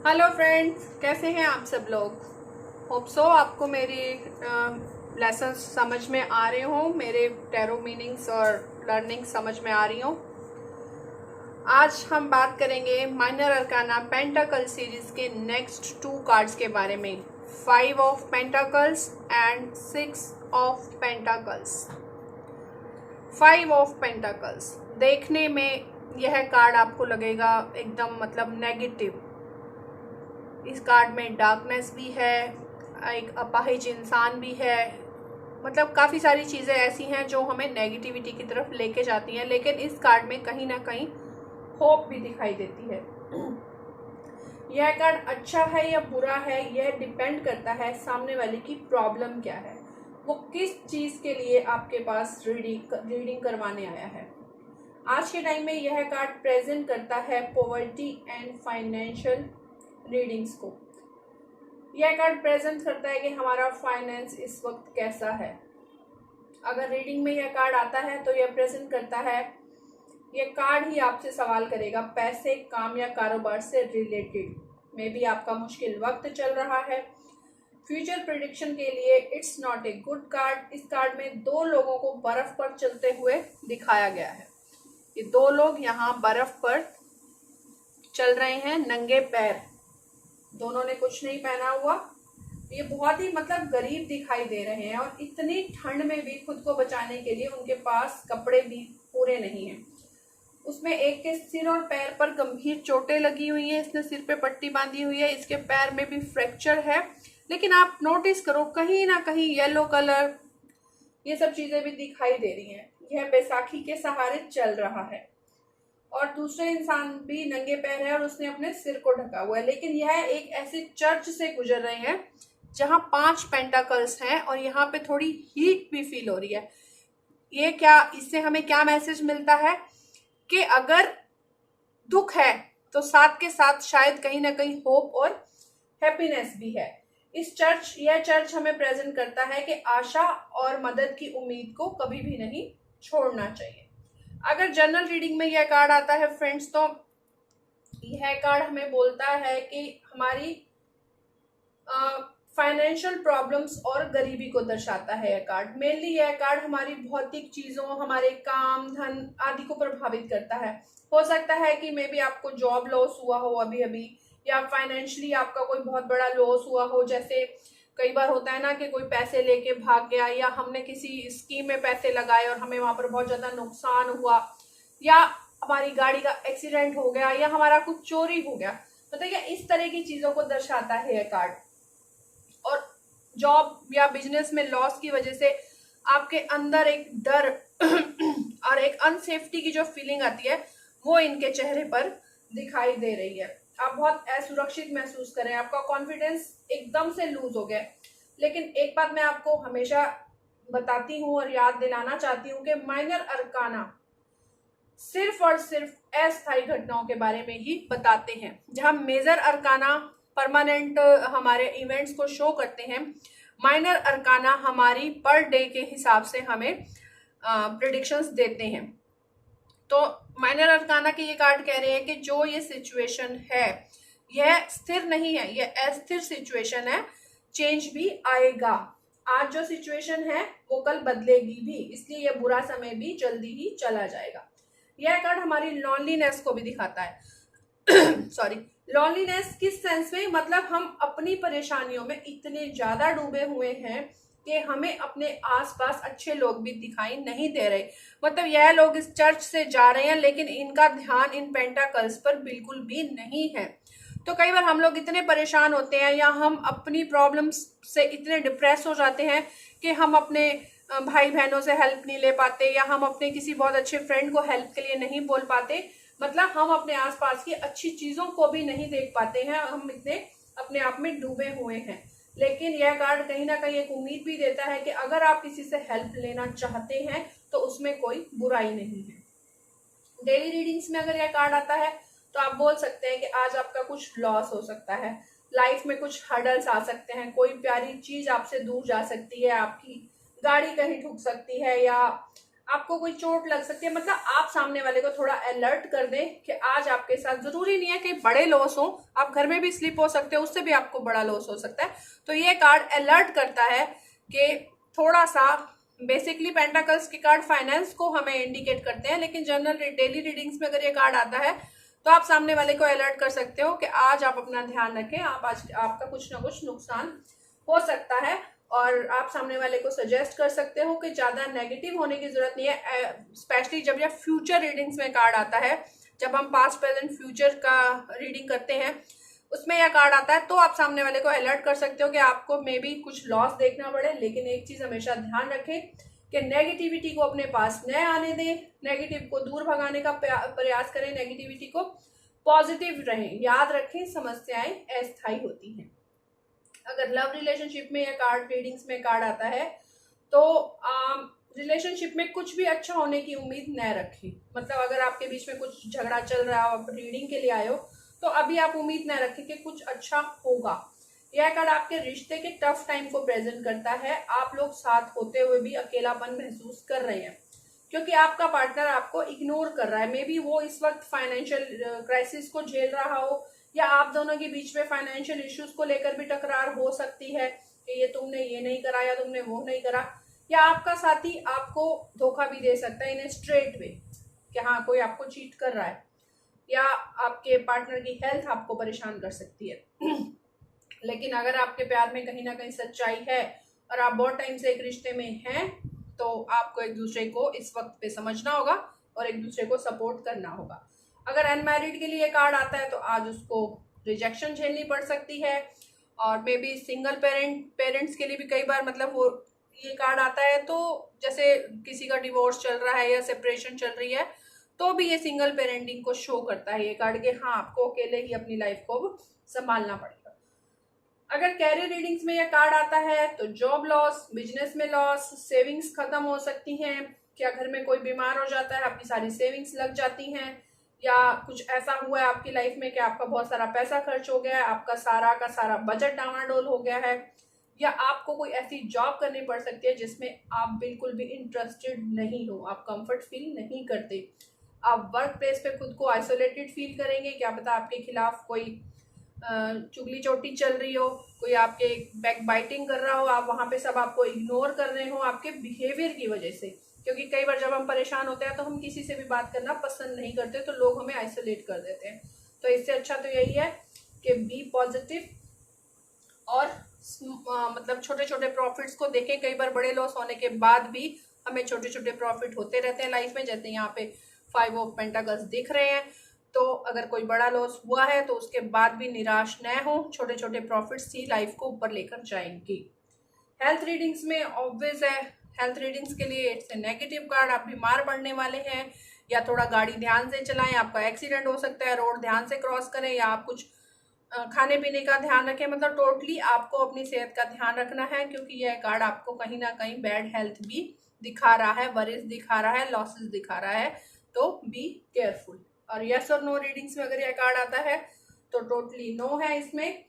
Hello friends, कैसे हैं आप सब लोग। होप सो आपको मेरी लेसन्स समझ में आ रहे हो, मेरे टैरो मीनिंग्स और लर्निंग समझ में आ रही हो। आज हम बात करेंगे माइनर अरकाना पेंटाकल सीरीज के नेक्स्ट 2 कार्ड्स के बारे में, 5 of pentacles and 6 of pentacles. 5 of pentacles देखने में यह कार्ड आपको लगेगा एकदम मतलब नेगेटिव। इस कार्ड में डार्कनेस भी है, एक अपाहिज इंसान भी है, मतलब काफ़ी सारी चीज़ें ऐसी हैं जो हमें नेगेटिविटी की तरफ लेके जाती हैं। लेकिन इस कार्ड में कहीं ना कहीं होप भी दिखाई देती है। यह कार्ड अच्छा है या बुरा है, यह डिपेंड करता है सामने वाले की प्रॉब्लम क्या है, वो किस चीज़ के लिए आपके पास रीडिंग करवाने आया है। आज के टाइम में यह कार्ड प्रेजेंट करता है पॉवर्टी एंड फाइनेंशियल रीडिंग्स को। यह कार्ड प्रेजेंट करता है कि हमारा फाइनेंस इस वक्त कैसा है। अगर रीडिंग में यह कार्ड आता है तो यह प्रेजेंट करता है, यह कार्ड ही आपसे सवाल करेगा पैसे, काम या कारोबार से रिलेटेड। मे बी आपका मुश्किल वक्त चल रहा है। फ्यूचर प्रेडिक्शन के लिए it's not a good card. इस कार्ड में 2 लोगों को बर्फ पर चलते हुए दिखाया गया है। ये 2 लोग यहाँ बर्फ पर चल रहे हैं नंगे पैर, दोनों ने कुछ नहीं पहना हुआ। ये बहुत ही मतलब गरीब दिखाई दे रहे हैं और इतनी ठंड में भी खुद को बचाने के लिए उनके पास कपड़े भी पूरे नहीं हैं। उसमें एक के सिर और पैर पर गंभीर चोटें लगी हुई हैं, इसने सिर पे पट्टी बांधी हुई है, इसके पैर में भी फ्रैक्चर है। लेकिन आप नोटिस करो कहीं ना कहीं येलो कलर, ये सब चीजें भी दिखाई दे रही हैं। यह बैसाखी के सहारे चल रहा है और दूसरे इंसान भी नंगे पैर है और उसने अपने सिर को ढका हुआ है। लेकिन यह एक ऐसे चर्च से गुजर रहे हैं जहां 5 पेंटाकल्स हैं और यहाँ पे थोड़ी हीट भी फील हो रही है। ये क्या, इससे हमें क्या मैसेज मिलता है कि अगर दुख है तो साथ के साथ शायद कहीं ना कहीं होप और हैप्पीनेस भी है। यह चर्च हमें प्रेजेंट करता है कि आशा और मदद की उम्मीद को कभी भी नहीं छोड़ना चाहिए। अगर जनरल रीडिंग में यह कार्ड आता है फ्रेंड्स, तो यह कार्ड हमें बोलता है कि हमारी फाइनेंशियल प्रॉब्लम्स और गरीबी को दर्शाता है। यह कार्ड मेनली, यह कार्ड हमारी भौतिक चीजों, हमारे काम, धन आदि को प्रभावित करता है। हो सकता है कि मे बी आपको जॉब लॉस हुआ हो अभी अभी, या फाइनेंशियली आपका कोई बहुत बड़ा लॉस हुआ हो। जैसे कई बार होता है ना कि कोई पैसे लेके भाग गया, या हमने किसी स्कीम में पैसे लगाए और हमें वहां पर बहुत ज्यादा नुकसान हुआ, या हमारी गाड़ी का एक्सीडेंट हो गया, या हमारा कुछ चोरी हो गया। मतलब ये इस तरह की चीजों को दर्शाता है यह कार्ड। और जॉब या बिजनेस में लॉस की वजह से आपके अंदर एक डर और एक अनसेफ्टी की जो फीलिंग आती है वो इनके चेहरे पर दिखाई दे रही है। आप बहुत असुरक्षित महसूस कर रहे हैं, आपका कॉन्फिडेंस एकदम से लूज हो गया। लेकिन एक बात मैं आपको हमेशा बताती हूँ और याद दिलाना चाहती हूँ कि माइनर अरकाना सिर्फ और सिर्फ अस्थायी घटनाओं के बारे में ही बताते हैं, जहां मेजर अरकाना परमानेंट हमारे इवेंट्स को शो करते हैं। माइनर अरकाना हमारी पर डे के हिसाब से हमें प्रिडिक्शंस देते हैं। तो माइनर अरकाना के ये कार्ड कह रहे हैं कि जो ये सिचुएशन है यह स्थिर नहीं है, यह अस्थिर सिचुएशन है, चेंज भी आएगा। आज जो सिचुएशन है वो कल बदलेगी भी, इसलिए यह बुरा समय भी जल्दी ही चला जाएगा। यह कार्ड हमारी लॉनलीनेस को भी दिखाता है सॉरी, लॉनलीनेस किस सेंस में, मतलब हम अपनी परेशानियों में इतने ज्यादा डूबे हुए हैं कि हमें अपने आसपास अच्छे लोग भी दिखाई नहीं दे रहे। मतलब यह लोग इस चर्च से जा रहे हैं लेकिन इनका ध्यान इन पेंटाकल्स पर बिल्कुल भी नहीं है। तो कई बार हम लोग इतने परेशान होते हैं या हम अपनी प्रॉब्लम्स से इतने डिप्रेस हो जाते हैं कि हम अपने भाई बहनों से हेल्प नहीं ले पाते, या हम अपने किसी बहुत अच्छे फ्रेंड को हेल्प के लिए नहीं बोल पाते। मतलब हम अपने आसपास की अच्छी चीजों को भी नहीं देख पाते हैं, हम इतने अपने आप में डूबे हुए हैं। लेकिन यह कार्ड कहीं ना कहीं एक उम्मीद भी देता है कि अगर आप किसी से हेल्प लेना चाहते हैं तो उसमें कोई बुराई नहीं है। डेली रीडिंग्स में अगर यह कार्ड आता है तो आप बोल सकते हैं कि आज आपका कुछ लॉस हो सकता है, लाइफ में कुछ हर्डल्स आ सकते हैं, कोई प्यारी चीज आपसे दूर जा सकती है, आपकी गाड़ी कहीं ठुक सकती है, या आपको कोई चोट लग सकती है, मतलब आप सामने वाले को थोड़ा अलर्ट कर दें कि आज आपके साथ, जरूरी नहीं है कि बड़े लॉस हो, आप घर में भी स्लिप हो सकते हो, उससे भी आपको बड़ा लॉस हो सकता है। तो ये कार्ड अलर्ट करता है कि थोड़ा सा, बेसिकली पेंटाकल्स के कार्ड फाइनेंस को हमें इंडिकेट करते हैं, लेकिन जनरल डेली रीडिंग्स में अगर ये कार्ड आता है तो आप सामने वाले को अलर्ट कर सकते हो कि आज आप अपना ध्यान रखें, आज आपका कुछ ना कुछ नुकसान हो सकता है। और आप सामने वाले को सजेस्ट कर सकते हो कि ज्यादा नेगेटिव होने की जरूरत नहीं है, स्पेशली जब यह फ्यूचर रीडिंग्स में कार्ड आता है, जब हम पास्ट प्रेजेंट फ्यूचर का रीडिंग करते हैं उसमें यह कार्ड आता है, तो आप सामने वाले को अलर्ट कर सकते हो कि आपको मे बी कुछ लॉस देखना पड़े, लेकिन एक चीज हमेशा ध्यान रखें कि नेगेटिविटी को अपने पास न आने दें, नेगेटिव को दूर भगाने का प्रयास करें, नेगेटिविटी को पॉजिटिव रहें। याद रखें, समस्याएं अस्थायी होती हैं। अगर लव रिलेशनशिप में या कार्ड रीडिंग्स में कार्ड आता है तो रिलेशनशिप में कुछ भी अच्छा होने की उम्मीद न रखें। मतलब अगर आपके बीच में कुछ झगड़ा चल रहा हो, आप रीडिंग के लिए आए हो, तो अभी आप उम्मीद न रखें कि कुछ अच्छा होगा। यह कार्ड आपके रिश्ते के टफ टाइम को प्रेजेंट करता है। आप लोग साथ होते हुए भी अकेलापन महसूस कर रहे हैं क्योंकि आपका पार्टनर आपको इग्नोर कर रहा है। मे बी वो इस वक्त फाइनेंशियल क्राइसिस को झेल रहा हो, या आप दोनों के बीच में फाइनेंशियल इश्यूज को लेकर भी टकरार हो सकती है कि ये तुमने ये नहीं करा या तुमने वो नहीं करा, या आपका साथी आपको धोखा भी दे सकता है इन स्ट्रेट वे कि हाँ कोई आपको चीट कर रहा है, या आपके पार्टनर की हेल्थ आपको परेशान कर सकती है। लेकिन अगर आपके प्यार में कहीं ना कहीं सच्चाई है और आप बहुत टाइम से एक रिश्ते में हैं, तो आपको एक दूसरे को इस वक्त पे समझना होगा और एक दूसरे को सपोर्ट करना होगा। अगर अनमैरिड के लिए कार्ड आता है तो आज उसको रिजेक्शन झेलनी पड़ सकती है, और मे बी सिंगल पेरेंट्स के लिए भी कई बार मतलब वो ये कार्ड आता है, तो जैसे किसी का डिवोर्स चल रहा है या सेपरेशन चल रही है, तो भी ये सिंगल पेरेंटिंग को शो करता है ये कार्ड के हाँ आपको अकेले ही अपनी लाइफ को संभालना पड़ेगा। अगर कैरियर रीडिंग्स में यह कार्ड आता है तो जॉब लॉस, बिजनेस में लॉस, सेविंग्स खत्म हो सकती हैं, क्या घर में कोई बीमार हो जाता है, आपकी सारी सेविंग्स लग जाती हैं, या कुछ ऐसा हुआ है आपकी लाइफ में कि आपका बहुत सारा पैसा खर्च हो गया है, आपका सारा का सारा बजट डामाडोल हो गया है, या आपको कोई ऐसी जॉब करनी पड़ सकती है जिसमें आप बिल्कुल भी इंटरेस्टेड नहीं हो, आप कंफर्ट फील नहीं करते, आप वर्क प्लेस पे खुद को आइसोलेटेड फील करेंगे, क्या पता आपके खिलाफ कोई चुगली चोटी चल रही हो, कोई आपके बैक बाइटिंग कर रहा हो, आप वहां पे सब आपको इग्नोर कर रहे हो आपके बिहेवियर की वजह से। क्योंकि कई बार जब हम परेशान होते हैं तो हम किसी से भी बात करना पसंद नहीं करते, तो लोग हमें आइसोलेट कर देते हैं। तो इससे अच्छा तो यही है कि बी पॉजिटिव और मतलब छोटे छोटे प्रॉफिट्स को देखें। कई बार बड़े लॉस होने के बाद भी हमें छोटे छोटे प्रॉफिट होते रहते हैं लाइफ में, जैसे यहाँ पे 5 ऑफ पेंटाकल्स दिख रहे हैं। तो अगर कोई बड़ा लॉस हुआ है तो उसके बाद भी निराश न हो, छोटे छोटे प्रॉफिट्स ही लाइफ को ऊपर लेकर जाएंगी। हेल्थ रीडिंग्स में ऑब्वियस है, हेल्थ रीडिंग्स के लिए इट्स ए नेगेटिव कार्ड। आप बीमार पड़ने वाले हैं, या थोड़ा गाड़ी ध्यान से चलाएं, आपका एक्सीडेंट हो सकता है, रोड ध्यान से क्रॉस करें, या आप कुछ खाने पीने का ध्यान रखें। मतलब टोटली आपको अपनी सेहत का ध्यान रखना है, क्योंकि यह कार्ड आपको कहीं ना कहीं बैड हेल्थ भी दिखा रहा है, वरीज दिखा रहा है, लॉसेस दिखा रहा है, तो बी केयरफुल। और यस और नो रीडिंग्स में अगर यह कार्ड आता है तो टोटली नो है इसमें।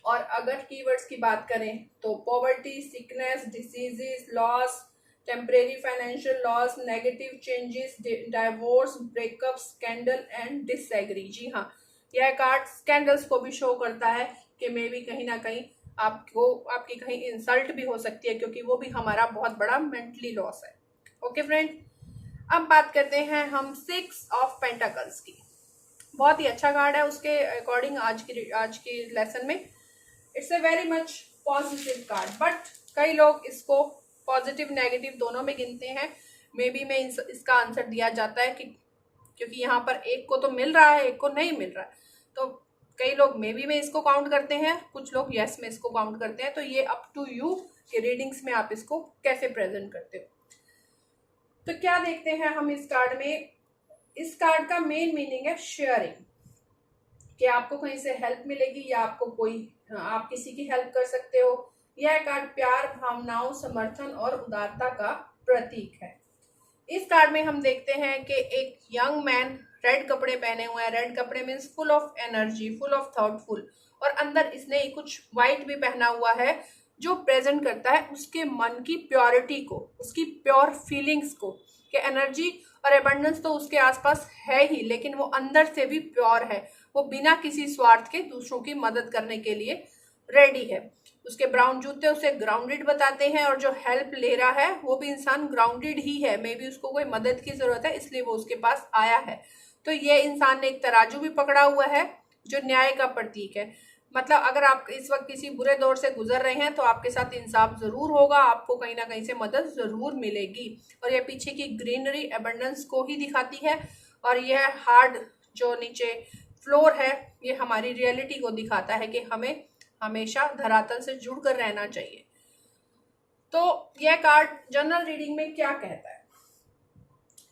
और अगर कीवर्ड्स की बात करें तो poverty, sickness, diseases, loss, temporary financial loss, negative changes, divorce, breakup, scandal and disagree. जी हाँ, यह कार्ड स्कैंडल्स को भी शो करता है कि मे बी कहीं ना कहीं आपको आपकी कहीं इंसल्ट भी हो सकती है, क्योंकि वो भी हमारा बहुत बड़ा मेंटली लॉस है। ओके फ्रेंड, अब बात करते हैं हम 6 ऑफ पेंटाकल्स की। बहुत ही अच्छा कार्ड है, उसके अकॉर्डिंग आज की लेसन में it's a very much positive card, but कई लोग इसको पॉजिटिव नेगेटिव दोनों में गिनते हैं। मे बी में इसका आंसर दिया जाता है कि क्योंकि यहाँ पर एक को तो मिल रहा है, एक को नहीं मिल रहा है, तो कई लोग मे बी में इसको काउंट करते हैं, कुछ लोग यस में इसको काउंट करते हैं। तो ये अप टू यू कि रीडिंग्स में आप इसको कैसे प्रेजेंट करते हो। तो क्या देखते हैं हम इस कार्ड में, इस कार्ड का मेन मीनिंग है शेयरिंग, कि आपको कहीं से हेल्प मिलेगी या आप किसी की हेल्प कर सकते हो। यह कार्ड प्यार, भावनाओं, समर्थन और उदारता का प्रतीक है। इस कार्ड में हम देखते हैं कि एक यंग मैन रेड कपड़े पहने हुए हैं। रेड कपड़े means full of energy, full of thoughtful, और अंदर इसने कुछ व्हाइट भी पहना हुआ है जो प्रेजेंट करता है उसके मन की प्योरिटी को, उसकी प्योर फीलिंग्स को, कि एनर्जी और एबंडेंस तो उसके आसपास है ही, लेकिन वो अंदर से भी प्योर है, वो बिना किसी स्वार्थ के दूसरों की मदद करने के लिए रेडी है। उसके ब्राउन जूते उसे ग्राउंडेड बताते हैं, और जो हेल्प ले रहा है वो भी इंसान ग्राउंडेड ही है, मे बी उसको कोई मदद की जरूरत है इसलिए वो उसके पास आया है। तो ये इंसान ने एक तराजू भी पकड़ा हुआ है जो न्याय का प्रतीक है। मतलब अगर आप इस वक्त किसी बुरे दौर से गुजर रहे हैं तो आपके साथ इंसाफ जरूर होगा, आपको कहीं ना कहीं से मदद जरूर मिलेगी। और ये पीछे की ग्रीनरी एबंडेंस को ही दिखाती है, और यह हार्ड जो नीचे फ्लोर है ये हमारी रियलिटी को दिखाता है कि हमें हमेशा धरातल से जुड़कर रहना चाहिए। तो यह कार्ड जनरल रीडिंग में क्या कहता है?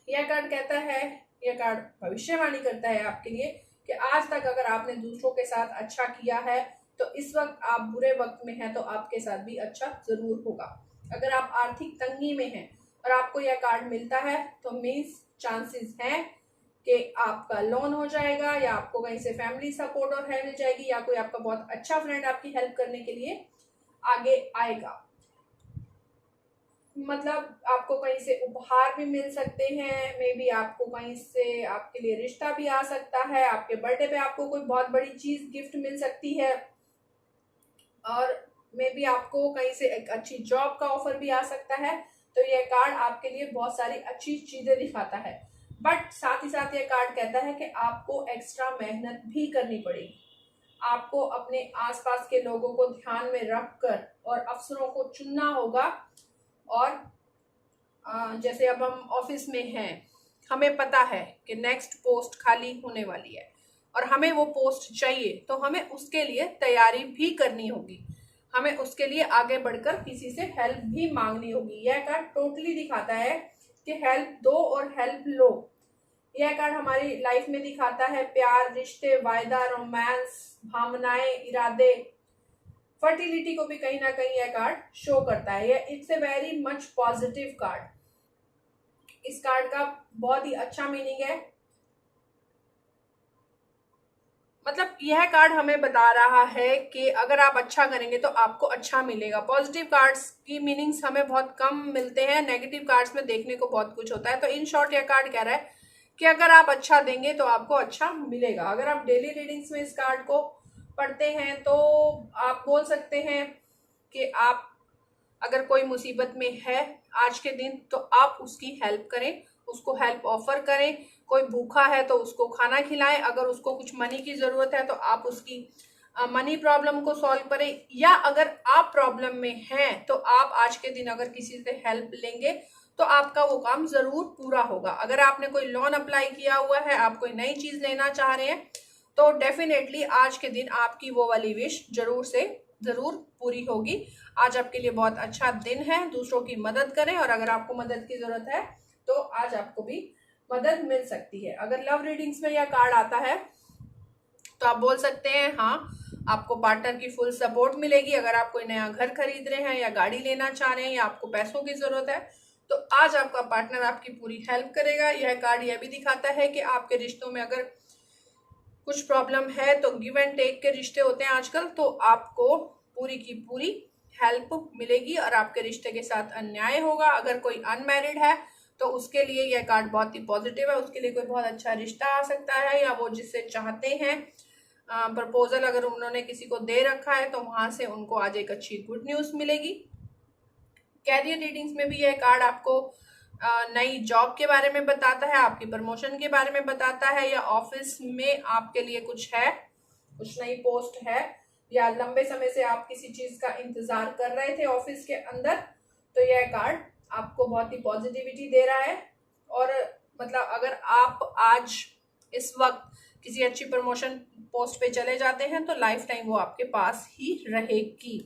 यह कार्ड कहता है, यह कार्ड भविष्यवाणी करता है आपके लिए कि आज तक अगर आपने दूसरों के साथ अच्छा किया है तो इस वक्त आप बुरे वक्त में हैं तो आपके साथ भी अच्छा जरूर होगा। अगर आप आर्थिक तंगी में हैं और आपको यह कार्ड मिलता है तो मीन्स चांसेस हैं कि आपका लोन हो जाएगा, या आपको कहीं से फैमिली सपोर्ट और हेल्प मिल जाएगी, या कोई आपका बहुत अच्छा फ्रेंड आपकी हेल्प करने के लिए आगे आएगा। मतलब आपको कहीं से उपहार भी मिल सकते हैं, मे बी आपको कहीं से आपके लिए रिश्ता भी आ सकता है, आपके बर्थडे पे आपको कोई बहुत बड़ी चीज गिफ्ट मिल सकती है, और मे बी आपको कहीं से एक अच्छी जॉब का ऑफर भी आ सकता है। तो यह कार्ड आपके लिए बहुत सारी अच्छी चीजें दिखाता है, बट साथ ही साथ यह कार्ड कहता है कि आपको एक्स्ट्रा मेहनत भी करनी पड़ेगी। आपको अपने आसपास के लोगों को ध्यान में रखकर और अफसरों को चुनना होगा। और जैसे अब हम ऑफिस में हैं, हमें पता है कि नेक्स्ट पोस्ट खाली होने वाली है और हमें वो पोस्ट चाहिए, तो हमें उसके लिए तैयारी भी करनी होगी, हमें उसके लिए आगे बढ़कर किसी से हेल्प भी मांगनी होगी। यह कार्ड टोटली दिखाता है कि हेल्प दो और हेल्प लो। यह कार्ड हमारी लाइफ में दिखाता है प्यार, रिश्ते, वायदा, रोमांस, भावनाएं, इरादे, फर्टिलिटी को भी कहीं ना कहीं यह कार्ड शो करता है। यह it's a very much positive card. इस कार्ड का बहुत ही अच्छा मीनिंग है। मतलब यह कार्ड हमें बता रहा है कि अगर आप अच्छा करेंगे तो आपको अच्छा मिलेगा। पॉजिटिव कार्ड्स की मीनिंग्स हमें बहुत कम मिलते हैं, नेगेटिव कार्ड्स में देखने को बहुत कुछ होता है। तो इन शॉर्ट यह कार्ड कह रहा है कि अगर आप अच्छा देंगे तो आपको अच्छा मिलेगा। अगर आप डेली रीडिंग्स में इस कार्ड को पढ़ते हैं तो आप बोल सकते हैं कि आप अगर कोई मुसीबत में है आज के दिन तो आप उसकी हेल्प करें, उसको हेल्प ऑफर करें। कोई भूखा है तो उसको खाना खिलाएं, अगर उसको कुछ मनी की जरूरत है तो आप उसकी मनी प्रॉब्लम को सॉल्व करें, या अगर आप प्रॉब्लम में हैं तो आप आज के दिन अगर किसी से हेल्प लेंगे तो आपका वो काम जरूर पूरा होगा। अगर आपने कोई लोन अप्लाई किया हुआ है, आप कोई नई चीज लेना चाह रहे हैं, तो डेफिनेटली आज के दिन आपकी वो वाली विश जरूर से जरूर पूरी होगी। आज आपके लिए बहुत अच्छा दिन है, दूसरों की मदद करें, और अगर आपको मदद की जरूरत है तो आज आपको भी मदद मिल सकती है। अगर लव रीडिंग्स में यह कार्ड आता है तो आप बोल सकते हैं हाँ, आपको पार्टनर की फुल सपोर्ट मिलेगी। अगर आप कोई नया घर खरीद रहे हैं या गाड़ी लेना चाह रहे हैं या आपको पैसों की जरूरत है तो आज आपका पार्टनर आपकी पूरी हेल्प करेगा। यह कार्ड यह भी दिखाता है कि आपके रिश्तों में अगर कुछ प्रॉब्लम है तो गिव एंड टेक के रिश्ते होते हैं आजकल, तो आपको पूरी की पूरी हेल्प मिलेगी और आपके रिश्ते के साथ अन्याय होगा। अगर कोई अनमैरिड है तो उसके लिए यह कार्ड बहुत ही पॉजिटिव है, उसके लिए कोई बहुत अच्छा रिश्ता आ सकता है, या वो जिससे चाहते हैं प्रपोजल अगर उन्होंने किसी को दे रखा है तो वहां से उनको आज एक अच्छी गुड न्यूज मिलेगी। कैरियर रीडिंग्स में भी यह कार्ड आपको नई जॉब के बारे में बताता है, आपकी प्रमोशन के बारे में बताता है, या ऑफिस में आपके लिए कुछ है, कुछ नई पोस्ट है, या लंबे समय से आप किसी चीज का इंतजार कर रहे थे ऑफिस के अंदर, तो यह कार्ड आपको बहुत ही पॉजिटिविटी दे रहा है। और मतलब अगर आप आज इस वक्त किसी अच्छी प्रमोशन पोस्ट पे चले जाते हैं तो लाइफ टाइम वो आपके पास ही रहेगी।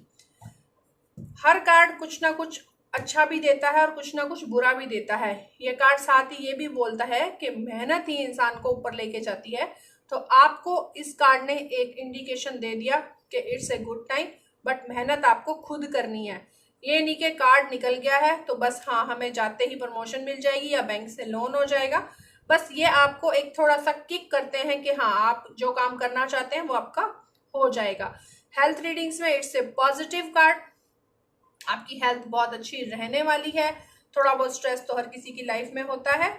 हर कार्ड कुछ ना कुछ अच्छा भी देता है और कुछ ना कुछ बुरा भी देता है। ये कार्ड साथ ही ये भी बोलता है कि मेहनत ही इंसान को ऊपर लेके जाती है। तो आपको इस कार्ड ने एक इंडिकेशन दे दिया कि it's a good time, but मेहनत आपको खुद करनी है। ये नहीं कि कार्ड निकल गया है तो बस हाँ हमें जाते ही प्रमोशन मिल जाएगी या बैंक से लोन हो जाएगा। बस ये आपको एक थोड़ा सा किक करते हैं कि हाँ आप जो काम करना चाहते हैं वो आपका हो जाएगा। हेल्थ रीडिंग्स में इट्स ए पॉजिटिव कार्ड, आपकी हेल्थ बहुत अच्छी रहने वाली है। थोड़ा बहुत स्ट्रेस तो हर किसी की लाइफ में होता है।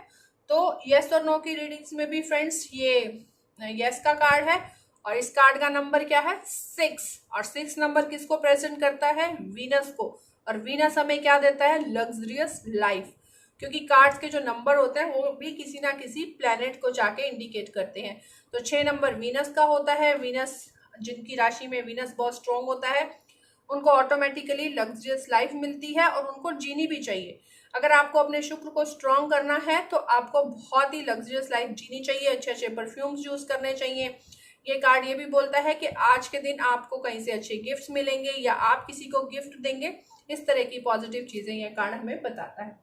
तो यस और नो की रीडिंग्स में भी फ्रेंड्स ये यस का कार्ड है और इस कार्ड का नंबर क्या है 6 और 6 नंबर किसको प्रेजेंट करता है वीनस को। और वीनस हमें क्या देता है लग्जरियस लाइफ, क्योंकि कार्ड्स के जो नंबर होते हैं वो भी किसी ना किसी प्लेनेट को जाके इंडिकेट करते हैं। तो 6 नंबर वीनस का होता है। वीनस जिनकी राशि में वीनस बहुत स्ट्रॉन्ग होता है उनको ऑटोमेटिकली लग्जरियस लाइफ मिलती है और उनको जीनी भी चाहिए। अगर आपको अपने शुक्र को स्ट्रॉन्ग करना है तो आपको बहुत ही लग्जरियस लाइफ जीनी चाहिए, अच्छे अच्छे परफ्यूम्स यूज करने चाहिए। ये कार्ड ये भी बोलता है कि आज के दिन आपको कहीं से अच्छे गिफ्ट्स मिलेंगे या आप किसी को गिफ्ट देंगे। इस तरह की पॉजिटिव चीजें ये कार्ड हमें बताता है।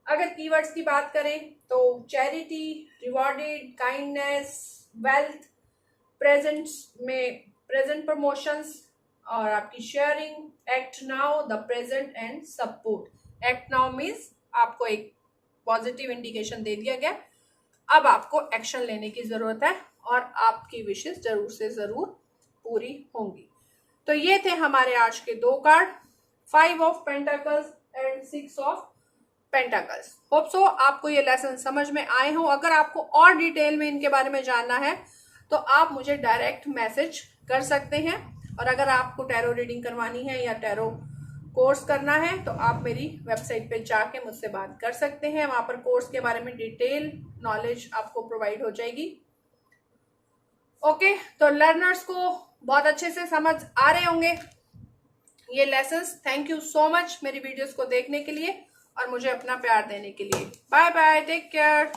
अगर कीवर्ड्स की बात करें तो charity, rewarded, kindness, wealth, present promotions और आपकी sharing, act now, the present and support. Act now means आपको एक पॉजिटिव इंडिकेशन दे दिया गया, अब आपको एक्शन लेने की जरूरत है और आपकी विशेष जरूर से जरूर पूरी होंगी। तो ये थे हमारे आज के 2 card, 5 of pentacles and 6 of pentacles. Hope so आपको ये लेसन समझ में आए हो। अगर आपको और डिटेल में इनके बारे में जानना है तो आप मुझे डायरेक्ट मैसेज कर सकते हैं। और अगर आपको टैरो रीडिंग करवानी है या टैरो कोर्स करना है तो आप मेरी वेबसाइट पे जाके मुझसे बात कर सकते हैं। वहां पर कोर्स के बारे में डिटेल नॉलेज आपको प्रोवाइड हो जाएगी। ओके, तो लर्नर्स को बहुत अच्छे से समझ आ रहे होंगे ये lessons. Thank you so much मेरी वीडियोस को देखने के लिए और मुझे अपना प्यार देने के लिए। Bye bye, take care.